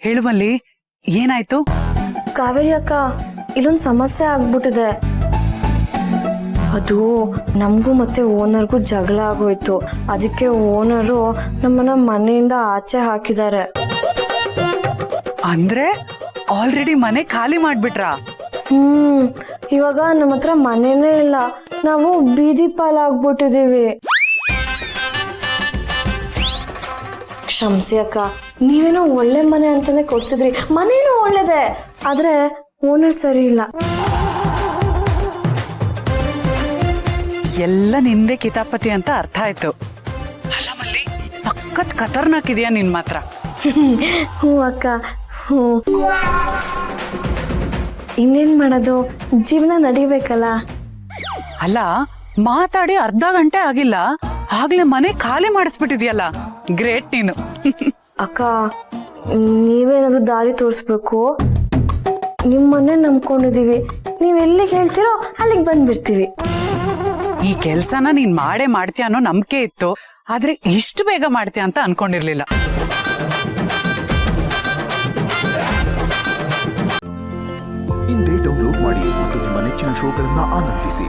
ಹೇಳುವಲ್ಲಿ ಏನಾಯ್ತು? ಕಾವೇರಿ ಅಕ್ಕ, ಇಲ್ಲೊಂದು ಸಮಸ್ಯೆ ಆಗ್ಬಿಟ್ಟಿದೆ. ಅದು ನಮಗೂ ಮತ್ತೆ ಓನರ್ಗೂ ಜಗಳ ಆಗೋಯ್ತು. ಅದಕ್ಕೆ ಓನರು ನಮ್ಮನ್ನ ಮನೆಯಿಂದ ಆಚೆ ಹಾಕಿದ್ದಾರೆ. ಅಂದ್ರೆ ಆಲ್ರೆಡಿ ಮನೆ ಖಾಲಿ ಮಾಡ್ಬಿಟ್ರಾ? ಇವಾಗ ನಮ್ಮ ಹತ್ರ ಮನೆನೇ ಇಲ್ಲ. ನಾವು ಬೀದಿ ಪಾಲಾಗ್ಬಿಟ್ಟಿದೀವಿ. ಕ್ಷಮಿಸಿ ಅಕ್ಕ, ನೀವೇನೋ ಒಳ್ಳೆ ಮನೆ ಅಂತಾನೆ ಕೊಡ್ಸಿದ್ರಿ. ಮನೇನೂ ಒಳ್ಳೇದೆ, ಆದ್ರೆ ಓನರ್ ಸರಿ ಇಲ್ಲ. ಎಲ್ಲ ನಿಂದೆ ಕಿತಾಪತಿ ಅಂತ ಅರ್ಥ ಆಯ್ತು. ಅಲ್ಲ ಮಲ್ಲಿ, ಸಖತ್ ಖತರ್ನಾಕ್ ಇದೆಯಾ ನಿನ್ ಮಾತ್ರ. ಹ್ಞೂ ಅಕ್ಕ, ಹ್ಞೂ. ಇನ್ನೇನ್ ಮಾಡೋದು, ಜೀವನ ನಡಿಬೇಕಲ್ಲ. ಅಲ್ಲ, ಮಾತಾಡಿ ಅರ್ಧ ಗಂಟೆ ಆಗಿಲ್ಲ, ಆಗ್ಲೇ ಮನೆ ಖಾಲಿ ಮಾಡಿಸ್ಬಿಟ್ಟಿದ್ಯಲ್ಲ. ಗ್ರೇಟ್ ನೀನು. ಅಕ್ಕ, ನೀವೇನಾದ್ರು ದಾರಿ ತೋರಿಸ್ಬೇಕು. ನಿಮ್ಮನ್ನೇ ನಂಬ್ಕೊಂಡಿದೀವಿ. ನೀವ್ ಎಲ್ಲಿಗೆ ಹೇಳ್ತೀರೋ ಅಲ್ಲಿಗೆ ಬಂದ್ಬಿಡ್ತೀವಿ. ಈ ಕೆಲ್ಸನ ನೀನ್ ಮಾಡೇ ಮಾಡ್ತೀಯ ಅನ್ನೋ ನಂಬಿಕೆ ಇತ್ತು, ಆದ್ರೆ ಇಷ್ಟು ಬೇಗ ಮಾಡ್ತೀಯ ಅಂತ ಅನ್ಕೊಂಡಿರ್ಲಿಲ್ಲ. ಇಂದೇ ಡೌನ್ಲೋಡ್ ಮಾಡಿ ಮತ್ತು ನಿಮ್ಮ ನೆಚ್ಚಿನ ಶೋಗಳನ್ನ ಆನಂದಿಸಿ.